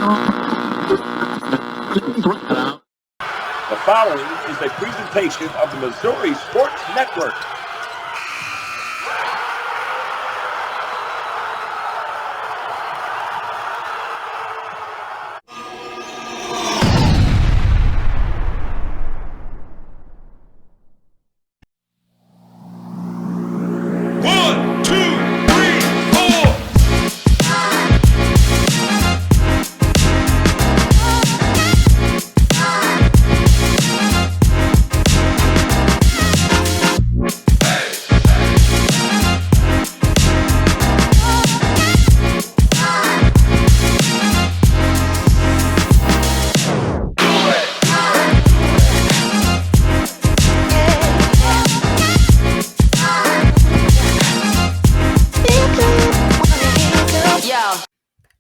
The following is a presentation of the Missouri Sports Network.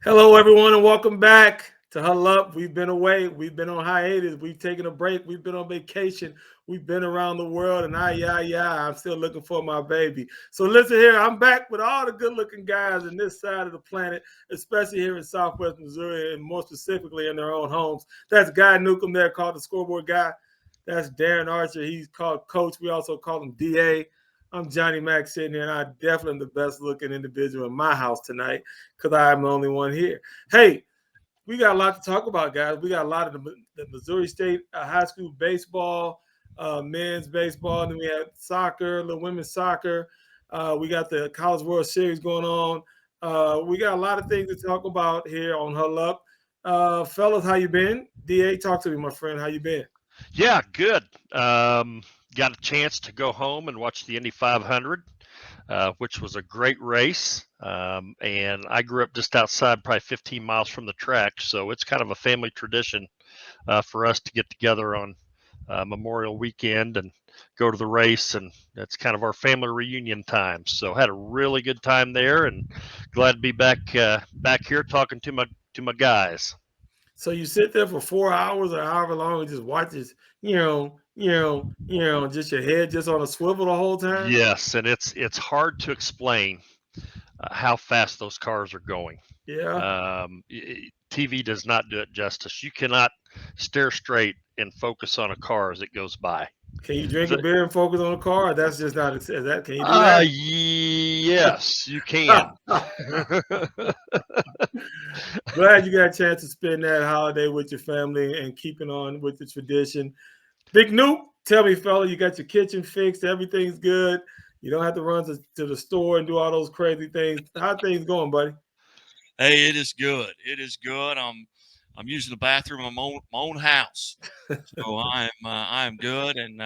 Hello, everyone, and welcome back to Huddle Up. We've been away. We've been on hiatus. We've taken a break. We've been on vacation. We've been around the world, and I'm still looking for my baby. So listen here, I'm back with all the good-looking guys in this side of the planet, especially here in Southwest Missouri, and more specifically in their own homes. That's Guy Newcomb there, called the Scoreboard Guy. That's Darin Archer. He's called Coach. We also call him DA. I'm Johnny Mack sitting here, and I definitely am the best-looking individual in my house tonight because I'm the only one here. Hey, we got a lot to talk about, guys. We got a lot of the Missouri State high school baseball, men's baseball, and then we have soccer, the women's soccer. We got the College World Series going on. We got a lot of things to talk about here on Huddle Up. Fellas, how you been? DA, talk to me, my friend. How you been? Yeah, good. Got a chance to go home and watch the Indy 500, which was a great race. And I grew up just outside, probably 15 miles from the track. So it's kind of a family tradition for us to get together on Memorial Weekend and go to the race. And that's kind of our family reunion time. So had a really good time there, and glad to be back here talking to my guys. So you sit there for 4 hours or however long and just watch this, just your head just on a swivel the whole time? Yes, and it's hard to explain how fast those cars are going. Yeah. TV does not do it justice. You cannot stare straight and focus on a car as it goes by. Can you drink a beer and focus on a car? That's just not. Can you do that? Yes, you can. Glad you got a chance to spend that holiday with your family and keeping on with the tradition. Big Noop, tell me, fella, you got your kitchen fixed. Everything's good. You don't have to run to the store and do all those crazy things. How things going, buddy? Hey, it is good. It is good. I'm using the bathroom in my own house, so I'm good. And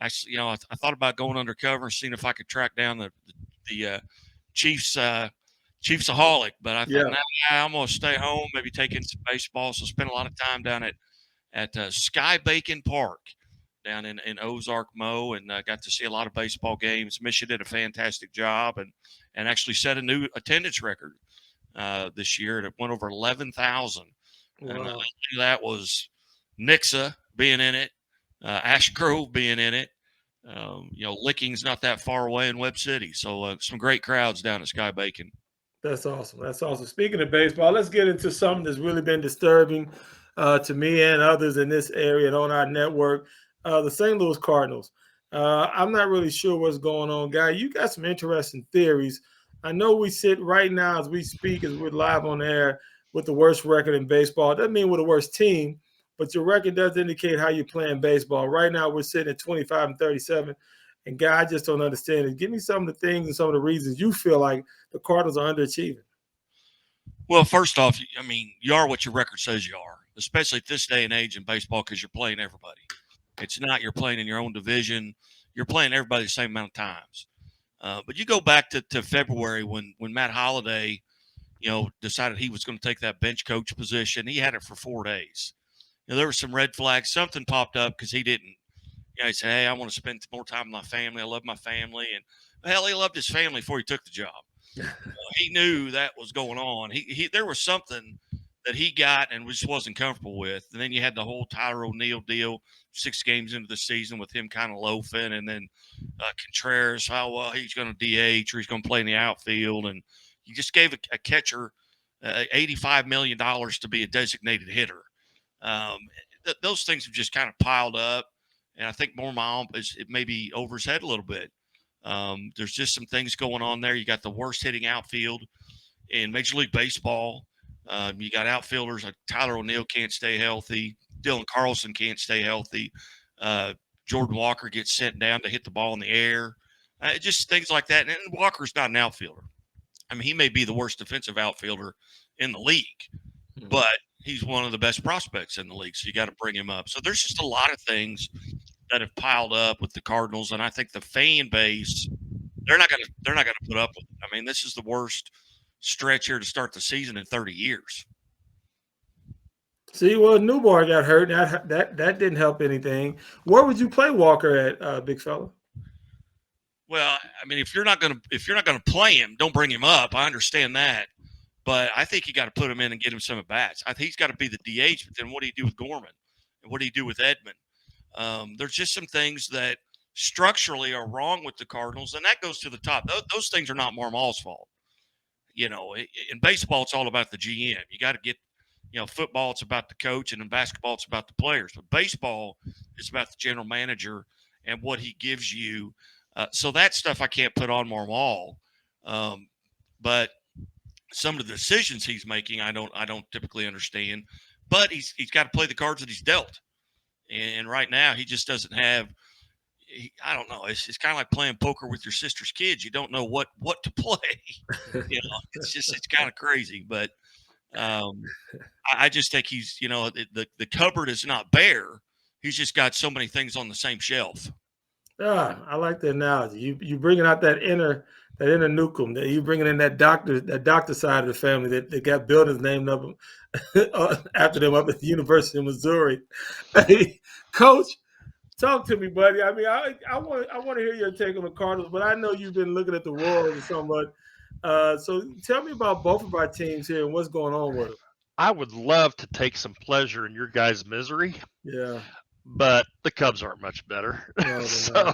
actually, I thought about going undercover and seeing if I could track down the Chiefs Chiefsaholic, but I thought, nah, I'm gonna stay home, maybe take in some baseball. So spent a lot of time down at Sky Bacon Park down in Ozark, Mo, and got to see a lot of baseball games. Mission did a fantastic job and actually set a new attendance record this year. It went over 11,000. Wow. And that was Nixa being in it, Ash Grove being in it. Licking's not that far away in Webb City. So some great crowds down at Sky Bacon. That's awesome. That's awesome. Speaking of baseball, let's get into something that's really been disturbing to me and others in this area and on our network. The St. Louis Cardinals. I'm not really sure what's going on, Guy. You got some interesting theories. I know we sit right now as we speak, as we're live on air, with the worst record in baseball. It doesn't mean we're the worst team, but your record does indicate how you're playing baseball. Right now, we're sitting at 25-37. And, Guy, I just don't understand it. Give me some of the things and some of the reasons you feel like the Cardinals are underachieving. Well, first off, I mean, you are what your record says you are, especially at this day and age in baseball, because you're playing everybody. It's not you're playing in your own division. You're playing everybody the same amount of times. But you go back to February when Matt Holliday, decided he was going to take that bench coach position. He had it for 4 days. There were some red flags. Something popped up because he didn't. He said, hey, I want to spend more time with my family. I love my family. And, hell, he loved his family before he took the job. He knew that was going on. There was something that he got and just wasn't comfortable with. And then you had the whole Tyler O'Neill deal 6 games into the season with him kind of loafing. And then Contreras, he's going to DH or he's going to play in the outfield. And you just gave a catcher $85 million to be a designated hitter. Those things have just kind of piled up. And I think Mormont is maybe over his head a little bit. There's just some things going on there. You got the worst hitting outfield in Major League Baseball. You got outfielders like Tyler O'Neill can't stay healthy. Dylan Carlson can't stay healthy. Jordan Walker gets sent down to hit the ball in the air. Just things like that. And Walker's not an outfielder. I mean, he may be the worst defensive outfielder in the league, but he's one of the best prospects in the league. So you got to bring him up. So there's just a lot of things that have piled up with the Cardinals. And I think the fan base, they're not going to put up with it. I mean, this is the worst stretch here to start the season in 30 years. See, well, Newbar got hurt. That didn't help anything. Where would you play Walker at, big fella? Well, I mean, if you're not going to play him, don't bring him up. I understand that, but I think you got to put him in and get him some at bats. I think he's got to be the DH. But then what do you do with Gorman? And what do you do with Edman? There's just some things that structurally are wrong with the Cardinals, and that goes to the top. Those things are not Marmol's fault. You know, in baseball, it's all about the GM. You got to get. You know, football, it's about the coach, and in basketball, it's about the players. But baseball is about the general manager and what he gives you. So that stuff I can't put on Marmol. But some of the decisions he's making, I don't typically understand. But he's got to play the cards that he's dealt. And right now, he just doesn't have. I don't know. It's kind of like playing poker with your sister's kids. You don't know what to play. You know, it's kind of crazy, but. I just think he's, you know, the cupboard is not bare. He's just got so many things on the same shelf. I like the analogy. You bringing out that inner Newcomb. That you bringing in that doctor side of the family that got buildings named up after them up at the University of Missouri. Hey, Coach, talk to me, buddy. I mean, I want to hear your take on the Cardinals, but I know you've been looking at the Royals somewhat. So tell me about both of our teams here and what's going on with them. I would love to take some pleasure in your guys' misery. Yeah. But the Cubs aren't much better. No, So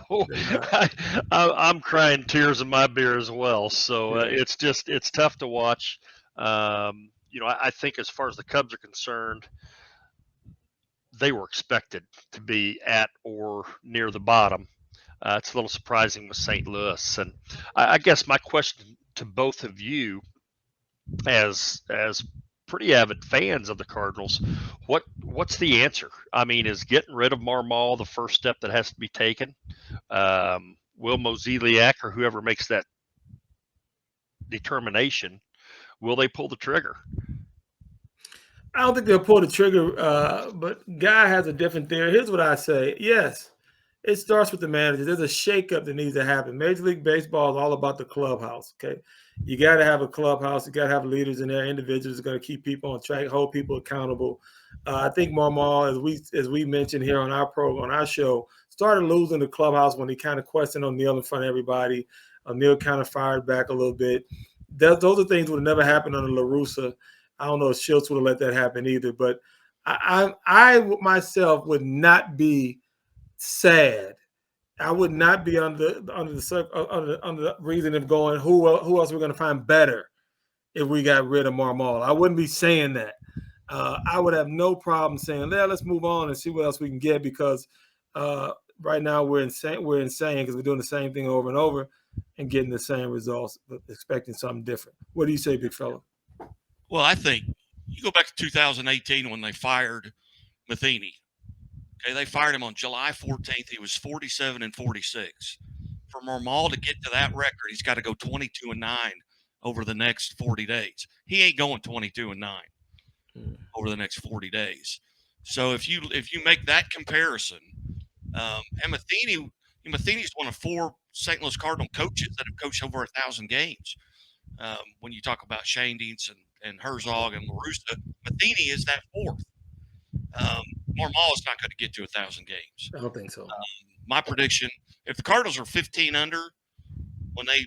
I'm crying tears in my beer as well. So it's tough to watch. You know, I think as far as the Cubs are concerned, they were expected to be at or near the bottom. It's a little surprising with St. Louis. And I guess my question to both of you as pretty avid fans of the Cardinals, what's the answer? I mean, is getting rid of Marmol the first step that has to be taken? Will Mozeliak or whoever makes that determination, will they pull the trigger? I don't think they'll pull the trigger, but Guy has a different theory. Here's what I say. Yes, it starts with the manager. There's a shakeup that needs to happen. Major League Baseball is all about the clubhouse, okay? You got to have a clubhouse. You got to have leaders in there, individuals that are going to keep people on track, hold people accountable. I think Marmol, as we mentioned here on our program, on our show, started losing the clubhouse when he kind of questioned O'Neill in front of everybody. O'Neill kind of fired back a little bit. Those are things would have never happened under La Russa. I don't know if Schultz would have let that happen either. But I myself would not be sad. I would not be under the reason of going, who else are we going to find better if we got rid of Marmol? I wouldn't be saying that. I would have no problem saying, let's move on and see what else we can get, because right now we're insane because we're doing the same thing over and over and getting the same results, but expecting something different. What do you say, big fella? Well, I think you go back to 2018 when they fired Matheny. Okay, they fired him on July 14th. He was 47-46. For Marmol to get to that record, he's got to go 22-9 over the next 40 days. He ain't going 22-9 over the next 40 days. So if you make that comparison, and Matheny's one of 4 St. Louis Cardinal coaches that have coached over 1,000 games. When you talk about Shandings and Herzog and La Russa, Matheny is that 4th. Marmol is not going to get to 1,000 games. I don't think so. My prediction: if the Cardinals are 15 under when they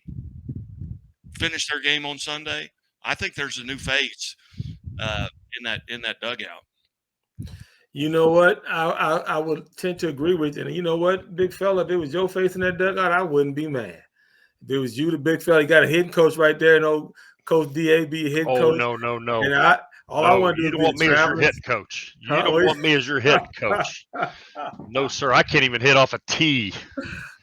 finish their game on Sunday, I think there's a new phase in that dugout. You know what? I would tend to agree with you. And you know what, big fella, if it was your face in that dugout, I wouldn't be mad. If it was you, the big fella, you got a hitting coach right there, Coach DA be head Oh, coach. no. And I want to do You is don't be want me as your traveling. head coach. You Huh? don't want me as your head coach. No, sir. I can't even hit off a tee.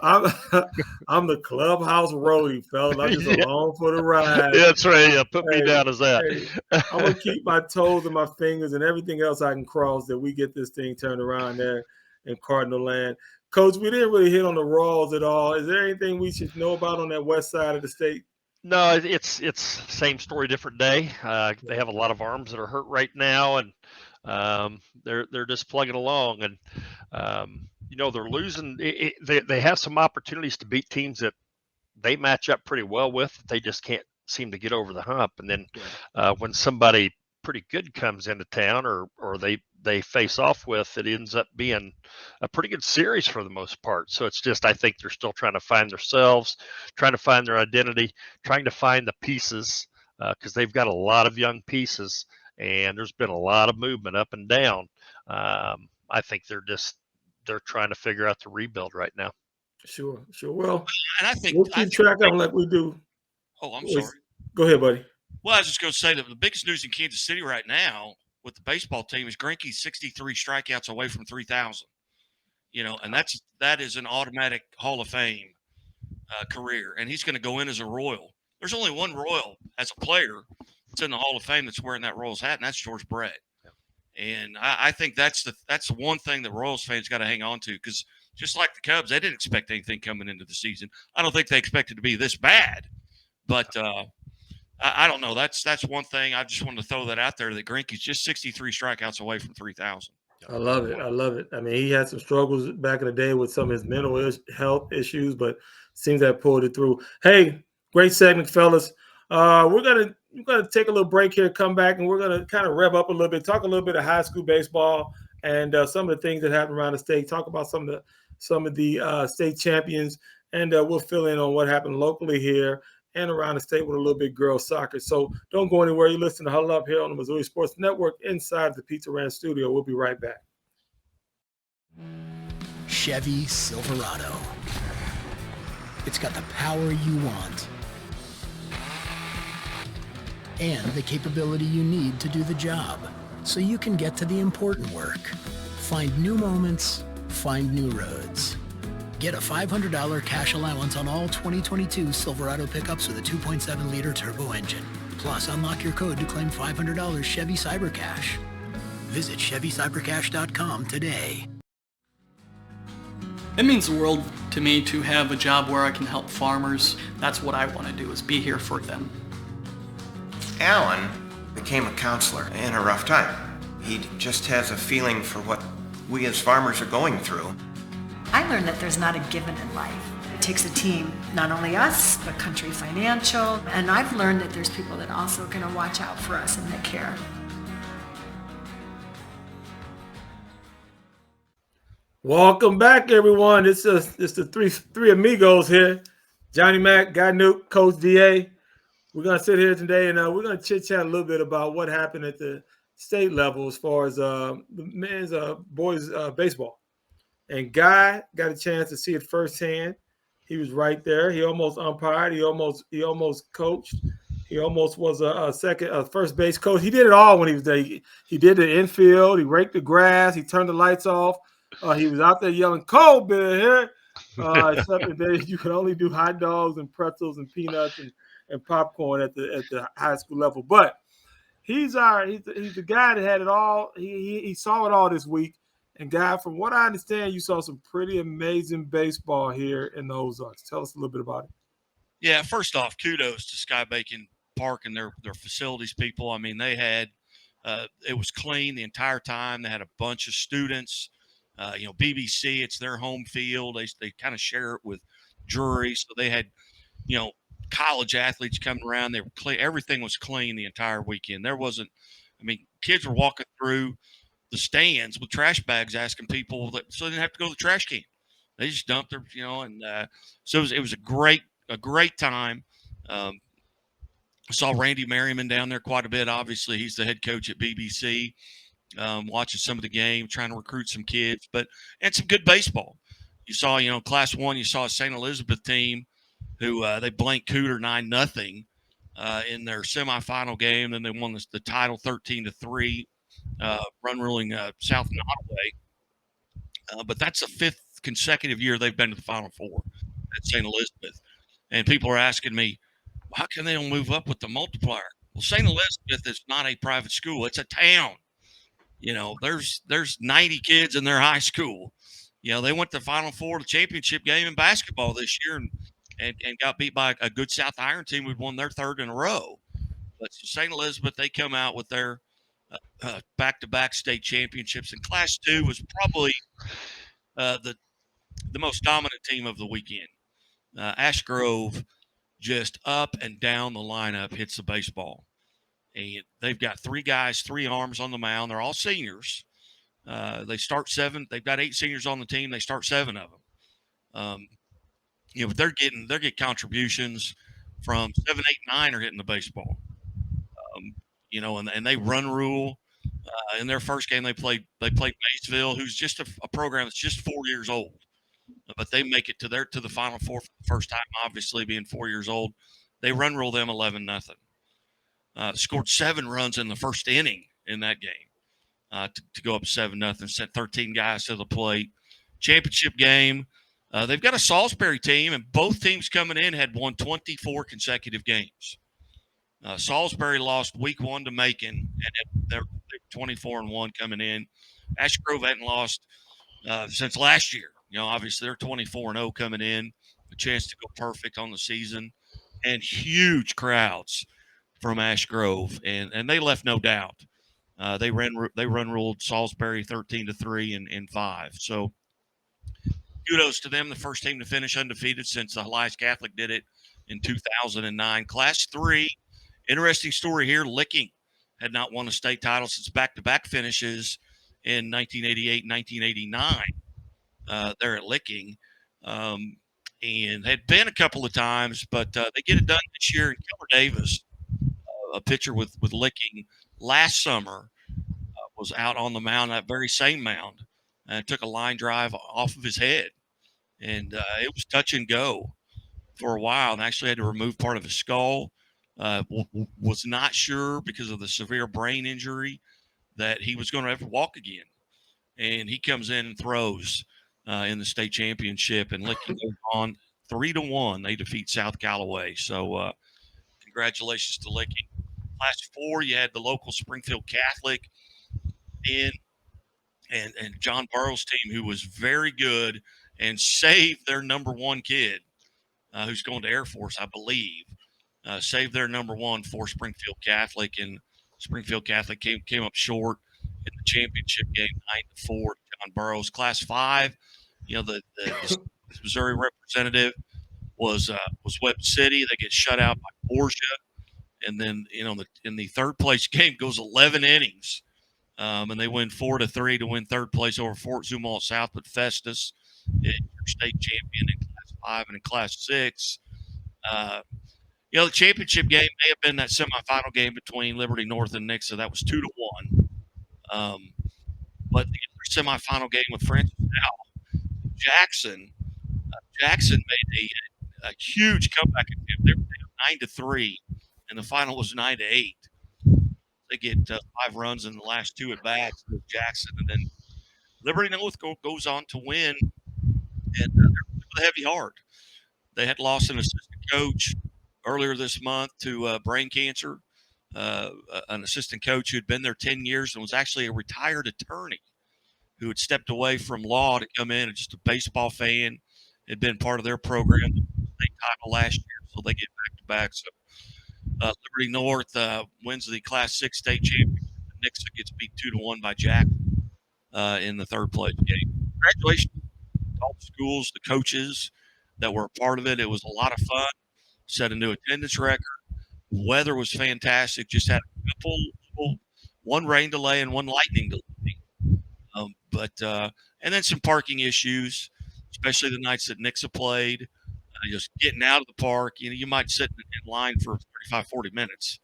I'm the clubhouse roadie, fellas. I'm just Yeah. along for the ride. That's right. Yeah, put me Hey, down as that. I'm gonna keep my toes and my fingers and everything else I can cross that we get this thing turned around there in Cardinal land. Coach, we didn't really hit on the Royals at all. Is there anything we should know about on that west side of the state? No, it's same story, different day. They have a lot of arms that are hurt right now, and they're just plugging along. And they're losing. They have some opportunities to beat teams that they match up pretty well with. They just can't seem to get over the hump. And then when somebody pretty good comes into town, or they face off with, it ends up being a pretty good series for the most part. So it's just, I think they're still trying to find themselves, trying to find their identity, trying to find the pieces, because they've got a lot of young pieces, and there's been a lot of movement up and down. I think they're trying to figure out the rebuild right now. Sure. Well, and I think we'll keep track of them like we do. Oh, I'm sorry. Go ahead, buddy. Well, I was just going to say that the biggest news in Kansas City right now with the baseball team is Greinke's 63 strikeouts away from 3,000. And that is an automatic Hall of Fame career, and he's going to go in as a Royal. There's only one Royal as a player that's in the Hall of Fame that's wearing that Royals hat, and that's George Brett. And I think that's the one thing that Royals fans got to hang on to, because just like the Cubs, they didn't expect anything coming into the season. I don't think they expected to be this bad, but I don't know. That's one thing. I just wanted to throw that out there, that Greinke's just 63 strikeouts away from 3,000. I love it. I mean, he had some struggles back in the day with some of his mental health issues, but seems to have pulled it through. Hey, great segment, fellas. We're gonna take a little break here, come back, and we're gonna kind of rev up a little bit, talk a little bit of high school baseball and some of the things that happen around the state. Talk about some of the state champions, and we'll fill in on what happened locally here and around the state with a little bit girls soccer. So don't go anywhere. You listen to Huddle Up here on the Missouri Sports Network inside the Pizza Ranch studio. We'll be right back. Chevy Silverado. It's got the power you want and the capability you need to do the job, so you can get to the important work. Find new moments, find new roads. Get a $500 cash allowance on all 2022 Silverado pickups with a 2.7-liter turbo engine. Plus, unlock your code to claim $500 Chevy CyberCash. Visit ChevyCyberCash.com today. It means the world to me to have a job where I can help farmers. That's what I want to do, is be here for them. Alan became a counselor in a rough time. He just has a feeling for what we as farmers are going through. I learned that there's not a given in life. It takes a team, not only us, but Country Financial. And I've learned that there's people that also are going to watch out for us and that care. Welcome back, everyone. It's the three amigos here. Johnny Mac, Guy Nuke, Coach DA. We're going to sit here today, and we're going to chit-chat a little bit about what happened at the state level as far as the men's boys baseball. And Guy got a chance to see it firsthand. He was right there. He almost umpired. He almost coached. He almost was a first base coach. He did it all when he was there. He did the infield. He raked the grass. He turned the lights off. He was out there yelling, "Cold beer here!" Except that you could only do hot dogs and pretzels and peanuts and popcorn at the high school level. But he's the guy that had it all. He saw it all this week. And Guy, from what I understand, you saw some pretty amazing baseball here in the Ozarks. Tell us a little bit about it. Yeah, first off, kudos to Sky Bacon Park and their facilities people. I mean, they had it was clean the entire time. They had a bunch of students. BBC, it's their home field. They kind of share it with Drury, so they had college athletes coming around. They were clean. Everything was clean the entire weekend. There wasn't. I mean, kids were walking through the stands with trash bags, asking people so they didn't have to go to the trash can. They just dumped their, and so it was a great time. I saw Randy Merriman down there quite a bit. Obviously, he's the head coach at BBC. Watching some of the game, trying to recruit some kids, and some good baseball. You saw, Class 1, you saw a St. Elizabeth team who they blanked Cooter 9-0. in their semifinal game. Then they won the title 13-3, run ruling South Nottoway. But that's the 5th consecutive year they've been to the Final Four at St. Elizabeth. And people are asking me, how can they don't move up with the multiplier? Well, St. Elizabeth is not a private school. It's a town. You know, there's 90 kids in their high school. You know, they went to the Final Four, the championship game in basketball this year, and got beat by a good South Iron team who'd won their 3rd in a row. But St. Elizabeth, they come out with their back-to-back state championships. And Class 2 was probably the most dominant team of the weekend. Ash Grove, just up and down the lineup, hits the baseball. And they've got 3 guys, 3 arms on the mound. They're all seniors. They start 7. They've got 8 seniors on the team. They start 7 of them. You know, but they're getting contributions from 7, 8, 9 are hitting the baseball. You know, and they run rule. In their first game, they played Maysville, who's just a program that's just 4 years old. But they make it to the Final Four for the first time, obviously being 4 years old. They run rule them 11-0. Scored 7 runs in the first inning in that game to go up 7-0. Sent 13 guys to the plate. Championship game. They've got a Salisbury team, and both teams coming in had won 24 consecutive games. Salisbury lost week 1 to Macon, and they're 24-1 coming in. Ash Grove hadn't lost since last year. You know, obviously they're 24-0 coming in, a chance to go perfect on the season, and huge crowds from Ash Grove, and they left no doubt. They run ruled Salisbury 13-3 in 5. So kudos to them, the first team to finish undefeated since the Elias Catholic did it in 2009. Class 3, interesting story here. Licking had not won a state title since back-to-back finishes in 1988 and 1989. There at Licking, and had been a couple of times, but they get it done this year. And Keller Davis, a pitcher with Licking last summer, was out on the mound, that very same mound, and took a line drive off of his head, and it was touch and go for a while, and actually had to remove part of his skull. Was not sure because of the severe brain injury that he was going to ever walk again, and he comes in and throws in the state championship, and Licking goes on 3-1. They defeat South Callaway. So congratulations to Licking. Class 4, you had the local Springfield Catholic in, and John Burrow's team, who was very good and saved their number 1 kid, who's going to Air Force, I believe. Saved their number 1 for Springfield Catholic, and Springfield Catholic came up short in the championship game 9-4 to John Burroughs. Class 5, you know, the Missouri representative was Webb City. They get shut out by Borgia, and then, you know, in the third place game goes 11 innings, and they win 4-3 to win third place over Fort Zumwalt South. But Festus, your state champion in Class 5, and in Class 6. You know, the championship game may have been that semifinal game between Liberty North and Nixa. That was 2-1. But the semifinal game with Francis Howell, Jackson made a huge comeback attempt. They were down 9-3, and the final was 9-8. They get 5 runs in the last 2 at bats with Jackson, and then Liberty North goes on to win, and they're with a heavy heart. They had lost an assistant coach earlier this month to brain cancer, an assistant coach who'd been there 10 years and was actually a retired attorney who had stepped away from law to come in and just a baseball fan, had been part of their program, state title last year, so they get back-to-back. So Liberty North wins the Class 6 state championship. Nixa gets beat 2-1 by Jack in the third place game. Congratulations to all the schools, the coaches that were a part of it. It was a lot of fun. Set a new attendance record. Weather was fantastic. Just had a couple, one rain delay and one lightning delay. And then some parking issues, especially the nights that Nixa played. Just getting out of the park. You know, you might sit in line for 35, 40 minutes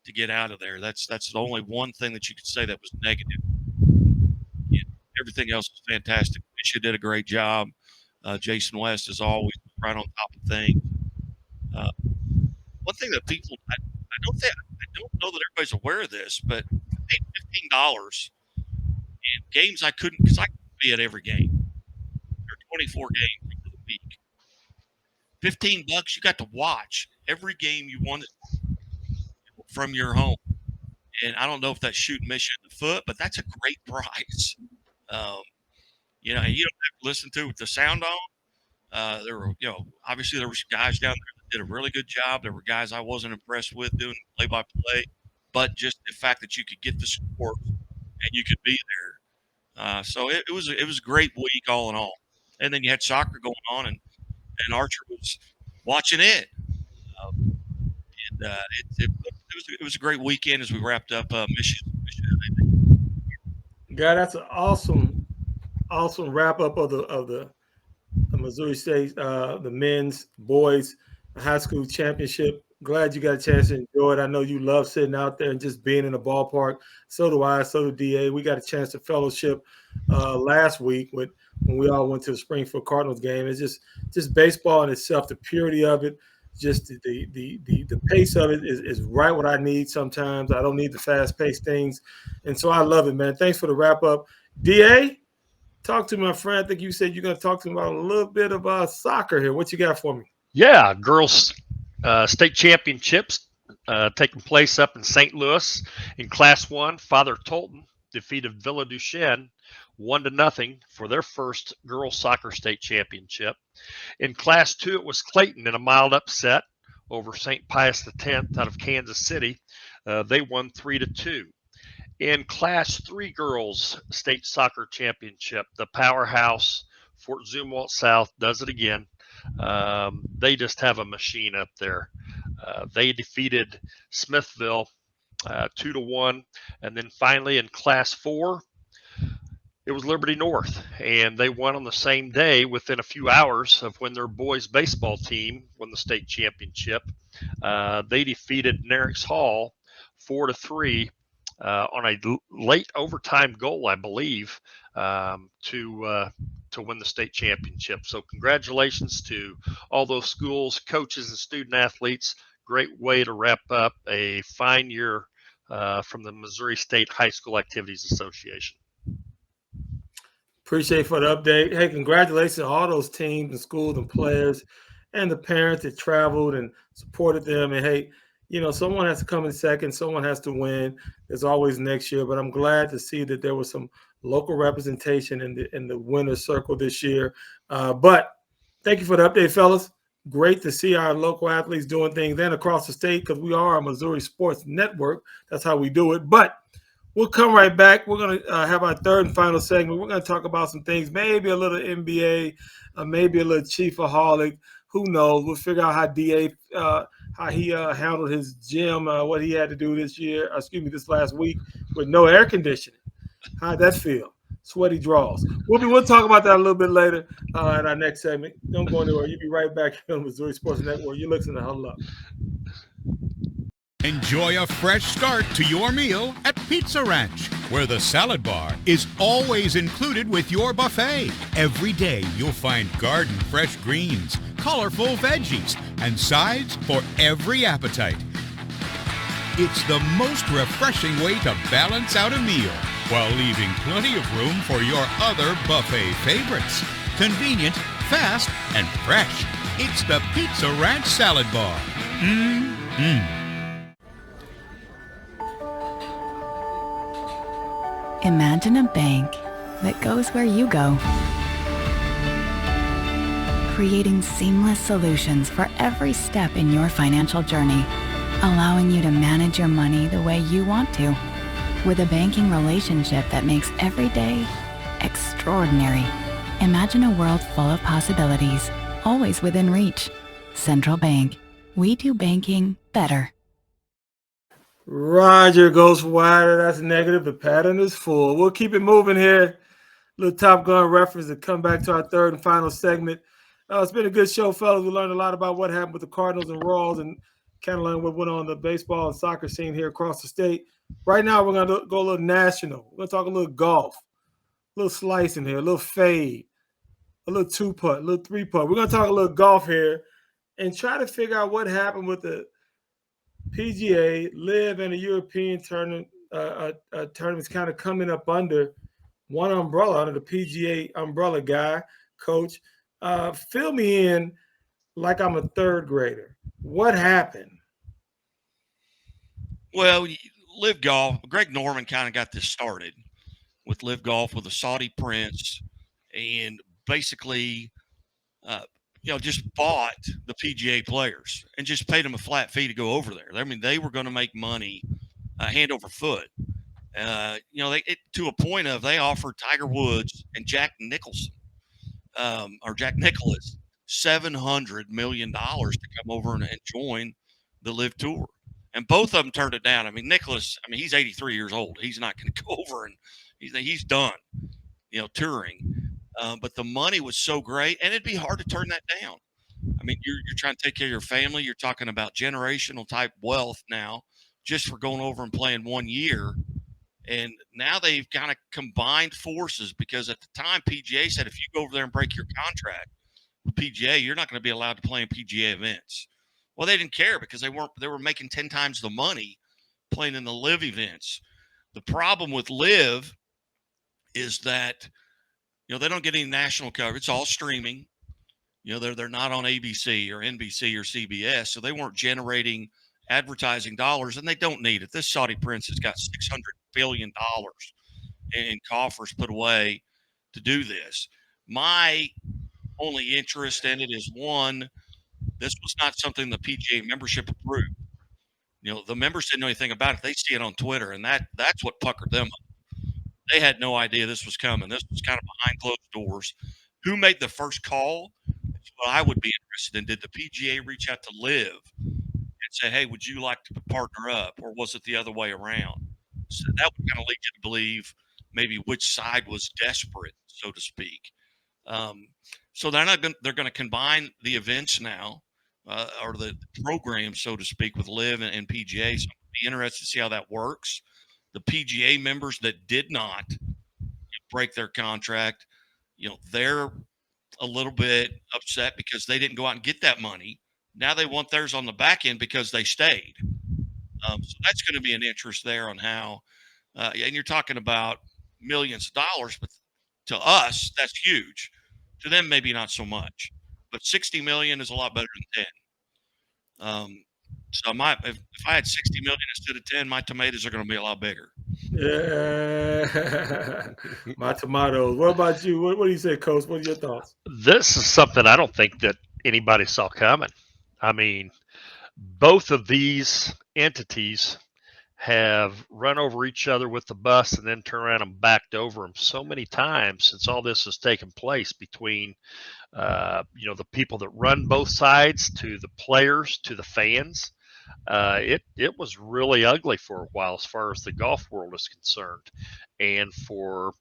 to get out of there. That's the only one thing that you could say that was negative. Yeah, everything else was fantastic. Misha did a great job. Jason West is always right on top of things. One thing that people, I I don't know that everybody's aware of this, but I paid $15 in games I couldn't, because I couldn't be at every game. There are 24 games for the week. $15, you got to watch every game you wanted from your home. And I don't know if that's shooting mission in the foot, but that's a great price. You know, and you don't have to listen to it with the sound on. There were, you know, obviously there were guys down there that did a really good job. There were guys I wasn't impressed with doing play-by-play, but just the fact that you could get the sport and you could be there. So it was a great week all in all. And then you had soccer going on, and Archer was watching it. It was a great weekend as we wrapped up Michigan. God, that's an awesome wrap up of the Missouri State, the men's, boys high school championship. Glad you got a chance to enjoy it. I know you love sitting out there and just being in the ballpark. So do I. So do DA. We got a chance to fellowship last week when we all went to the Springfield Cardinals game. It's just baseball in itself, the purity of it, just the pace of it is right what I need sometimes. I don't need the fast-paced things. And so I love it, man. Thanks for the wrap-up. DA, talk to my friend. I think you said you're going to talk to me about a little bit about soccer here. What you got for me? Yeah, girls state championships taking place up in St. Louis. In Class 1, Father Tolton defeated Villa Duchesne 1-0 for their first girls soccer state championship. In Class 2, it was Clayton in a mild upset over St. Pius X out of Kansas City. They won 3-2. In Class 3 girls state soccer championship, the powerhouse Fort Zumwalt South does it again. They just have a machine up there. They defeated Smithville 2-1. And then finally in Class 4, it was Liberty North, and they won on the same day within a few hours of when their boys baseball team won the state championship. They defeated Nerix Hall 4-3 on a late overtime goal, I believe, to win the state championship. So congratulations to all those schools, coaches, and student athletes. Great way to wrap up a fine year from the Missouri State High School Activities Association. Appreciate for the update. Hey, congratulations to all those teams and schools and players and the parents that traveled and supported them. And hey, you know, someone has to come in second, someone has to win. There's always next year, but I'm glad to see that there was some local representation in the winner's circle this year. But thank you for the update, fellas. Great to see our local athletes doing things and across the state, because we are a Missouri Sports Network. That's how we do it. But we'll come right back. We're going to have our third and final segment. We're going to talk about some things, maybe a little NBA, maybe a little Chiefaholic. Who knows? We'll figure out how DA, how he handled his gym, what he had to do this last week with no air conditioning. How'd that feel? Sweaty draws. We'll talk about that a little bit later in our next segment. Don't go anywhere. You'll be right back here on Missouri Sports Network. You're listening to Huddle Up. Enjoy a fresh start to your meal at Pizza Ranch, where the salad bar is always included with your buffet. Every day you'll find garden fresh greens, colorful veggies, and sides for every appetite. It's the most refreshing way to balance out a meal while leaving plenty of room for your other buffet favorites. Convenient, fast, and fresh. It's the Pizza Ranch Salad Bar. Imagine a bank that goes where you go, creating seamless solutions for every step in your financial journey, allowing you to manage your money the way you want to, with a banking relationship that makes every day extraordinary. Imagine a world full of possibilities, always within reach. Central Bank. We do banking better. Roger goes for wider. That's negative. The pattern is full. We'll keep it moving here. Little Top Gun reference to come back to our third and final segment. It's been a good show, fellas. We learned a lot about what happened with the Cardinals and Royals and kind of learned what went on the baseball and soccer scene here across the state. Right now, we're going to go a little national. We're going to talk a little golf, a little slicing here, a little fade, a little two-putt, a little three-putt. We're going to talk a little golf here and try to figure out what happened with the PGA, Live, and the European tournament tournaments kind of coming up under one umbrella, under the PGA umbrella, Guy, Coach. Fill me in like I'm a third grader. What happened? Well, Live Golf, Greg Norman kind of got this started with Live Golf with the Saudi Prince, and basically, just bought the PGA players and just paid them a flat fee to go over there. I mean, they were going to make money hand over foot. To a point of they offered Tiger Woods and Jack Nicklaus $700 million to come over and join the Live Tour. And both of them turned it down. I mean, Nicklaus, he's 83 years old. He's not going to go over, and he's done, touring. But the money was so great, and it'd be hard to turn that down. I mean, you're trying to take care of your family. You're talking about generational type wealth now, just for going over and playing 1 year. And now they've kind of combined forces, because at the time PGA said if you go over there and break your contract with PGA, you're not going to be allowed to play in PGA events. Well, they didn't care because they were making 10 times the money playing in the Live events. The problem with Live is that, they don't get any national coverage. It's all streaming. They're not on ABC or NBC or CBS, so they weren't generating advertising dollars, and they don't need it. This Saudi Prince has got $600 billion in coffers put away to do this. My only interest in it is, one, this was not something the PGA membership approved. The members didn't know anything about it. They see it on Twitter, and that's what puckered them up. They had no idea this was coming. This was kind of behind closed doors. Who made the first call? That's what I would be interested in. Did the PGA reach out to Live and say, hey, would you like to partner up? Or was it the other way around? So that would kind of lead you to believe maybe which side was desperate, so to speak. So they're going to combine the events now, or the program, so to speak, with Live and PGA. So I'll be interested to see how that works. The PGA members that did not break their contract, they're a little bit upset because they didn't go out and get that money. Now they want theirs on the back end because they stayed. So that's going to be an interest there on how, and you're talking about millions of dollars, but to us, that's huge. To them, maybe not so much, but 60 million is a lot better than 10. So if I had 60 million instead of 10, my tomatoes are going to be a lot bigger. Yeah, my tomatoes. What about you? What do you say, Coach? What are your thoughts? This is something I don't think that anybody saw coming. Both of these entities have run over each other with the bus and then turned around and backed over them so many times since all this has taken place, between the people that run both sides, to the players, to the fans. It was really ugly for a while as far as the golf world is concerned, and for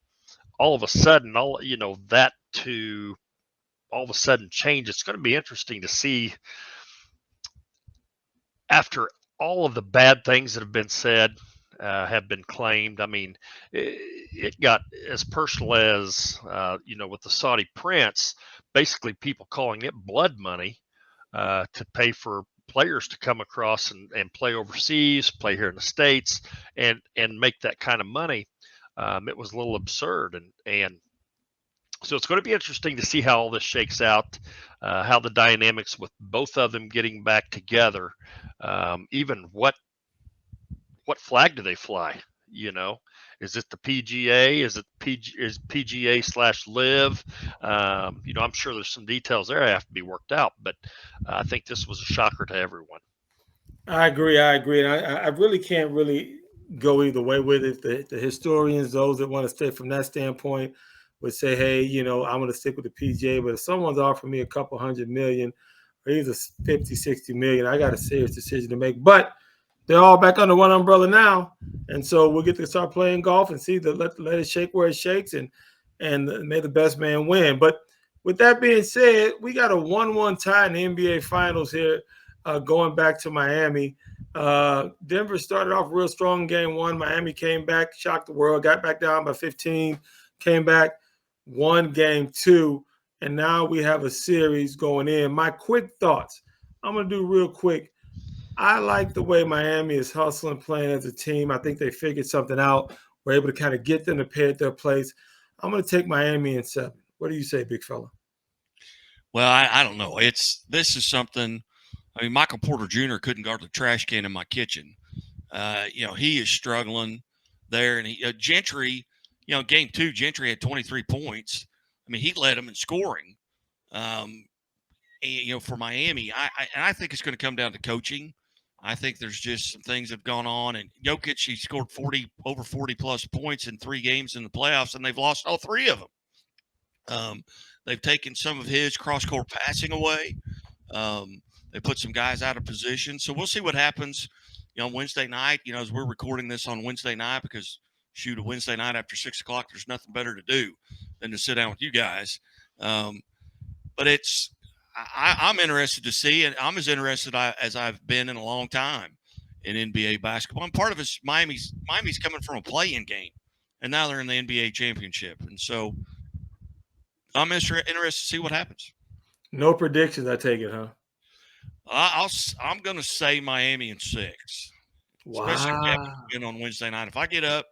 all of a sudden, that to all of a sudden change. It's going to be interesting to see, after all of the bad things that have been said, have been claimed. It got as personal as, with the Saudi Prince, basically people calling it blood money to pay for players to come across and play overseas, play here in the States, and make that kind of money. It was a little absurd. And so it's going to be interesting to see how all this shakes out, how the dynamics with both of them getting back together, even what flag do they fly? Is it the PGA? Is PGA / Live? I'm sure there's some details there that have to be worked out, but I think this was a shocker to everyone. I agree. And I really can't really go either way with it. The historians, those that want to stay from that standpoint, would say, hey, I'm going to stick with the PGA, but if someone's offering me a couple $100 million or either 50, 60 million, I got a serious decision to make. But they're all back under one umbrella now. And so we'll get to start playing golf and see let it shake where it shakes, and may the best man win. But with that being said, we got a 1-1 tie in the NBA Finals here, going back to Miami. Denver started off real strong in game one. Miami came back, shocked the world, got back down by 15, came back, won game two, and now we have a series going in. My quick thoughts, I'm going to do real quick. I like the way Miami is hustling, playing as a team. I think they figured something out. We're able to kind of get them to pay at their place. I'm going to take Miami in 7. What do you say, big fella? Well, I don't know. This is something. I mean, Michael Porter Jr. couldn't guard the trash can in my kitchen. He is struggling there. And Gentry, game 2, Gentry had 23 points. I mean, he led them in scoring. For Miami, I think it's going to come down to coaching. I think there's just some things that have gone on. And Jokic, he scored over 40-plus points in 3 games in the playoffs, and they've lost all 3 of them. They've taken some of his cross-court passing away. They put some guys out of position. So we'll see what happens, on Wednesday night, as we're recording this on Wednesday night because, shoot, a Wednesday night after 6 o'clock, there's nothing better to do than to sit down with you guys. But I'm interested to see, and I'm as interested as I've been in a long time in NBA basketball. And part of it's Miami's coming from a play-in game, and now they're in the NBA championship. And so I'm interested to see what happens. No predictions, I take it, huh? I'm going to say Miami in 6. Wow. Especially if we win on Wednesday night. If I get up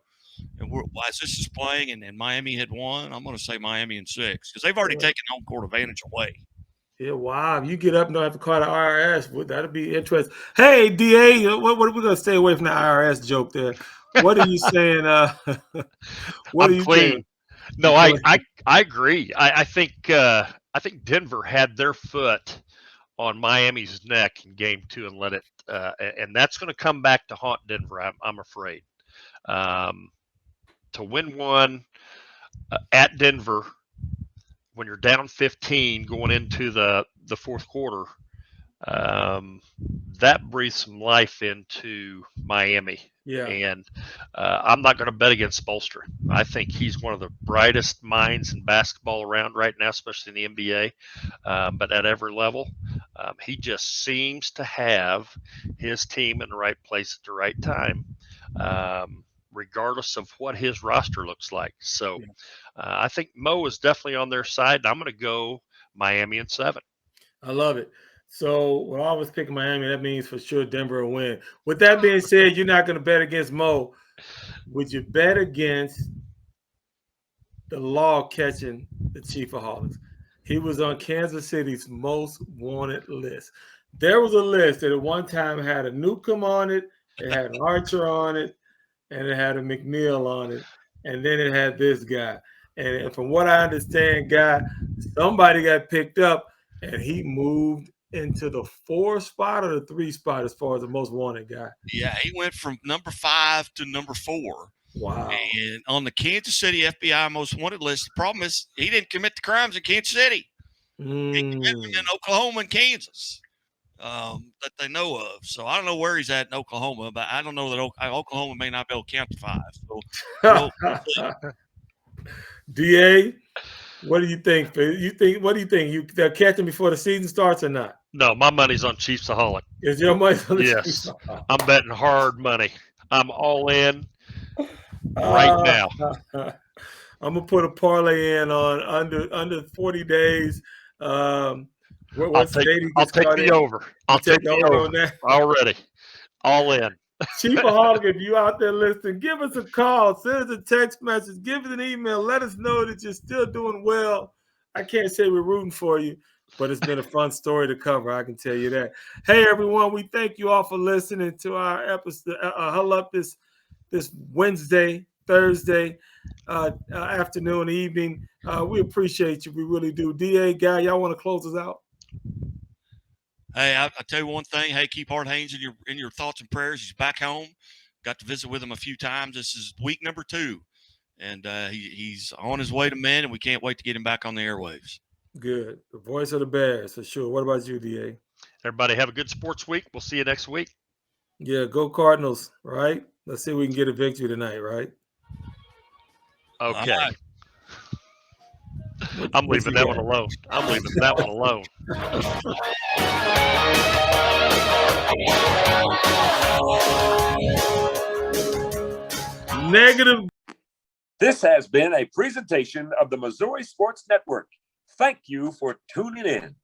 and as this is playing and Miami had won, I'm going to say Miami in 6 because they've already taken home court advantage away. Yeah, wow. You get up and don't have to call the IRS. Well, that'll be interesting. Hey, DA, what are we going to stay away from the IRS joke there? What are you saying? What are you saying? No, I agree. I think Denver had their foot on Miami's neck in game 2 and let it and that's going to come back to haunt Denver, I'm afraid. To win one at Denver when you're down 15 going into the fourth quarter, that breathes some life into Miami. Yeah. And I'm not going to bet against Spoelstra. I think he's one of the brightest minds in basketball around right now, especially in the NBA. But at every level, he just seems to have his team in the right place at the right time, regardless of what his roster looks like. So I think Mo is definitely on their side. I'm going to go Miami in 7. I love it. So when I was picking Miami, that means for sure Denver will win. With that being said, you're not going to bet against Mo. Would you bet against the law catching the Chief of Hollis? He was on Kansas City's most wanted list. There was a list that at one time had a Newcomb on it, it had an Archer on it, and it had a McNeill on it, and then it had this guy. And from what I understand, somebody got picked up, and he moved into the 4 spot or the 3 spot as far as the most wanted guy. Yeah, he went from number 5 to number 4. Wow. And on the Kansas City FBI most wanted list, the problem is he didn't commit the crimes in Kansas City. He committed them in Oklahoma and Kansas that they know of. So I don't know where he's at in Oklahoma, but I don't know that Oklahoma may not be able to count to 5. So DA, what do you think? What do you think? They'll catch him before the season starts or not? No, my money's on Chiefsaholic. Is your money on the Yes. I'm betting hard money. I'm all in right now. I'm gonna put a parlay in on under 40 days. I'll take the over. I'll take the over on that already. All in. Chiefaholic, if you out there listening, give us a call, send us a text message, give us an email, let us know that you're still doing well. I can't say we're rooting for you, but it's been a fun story to cover. I can tell you that. Hey, everyone, we thank you all for listening to our episode, Huddle Up this Wednesday, Thursday afternoon, evening. We appreciate you. We really do. DA, Guy, y'all want to close us out? Hey, I tell you one thing. Hey, keep Art Haynes in your thoughts and prayers. He's back home. Got to visit with him a few times. This is week number 2, and he's on his way to Maine, and we can't wait to get him back on the airwaves. Good. The voice of the Bears, for sure. What about you, DA? Everybody have a good sports week. We'll see you next week. Yeah, go Cardinals, right? Let's see if we can get a victory tonight, right? Okay. Right. I'm leaving that one alone. Negative. This has been a presentation of the Missouri Sports Network. Thank you for tuning in.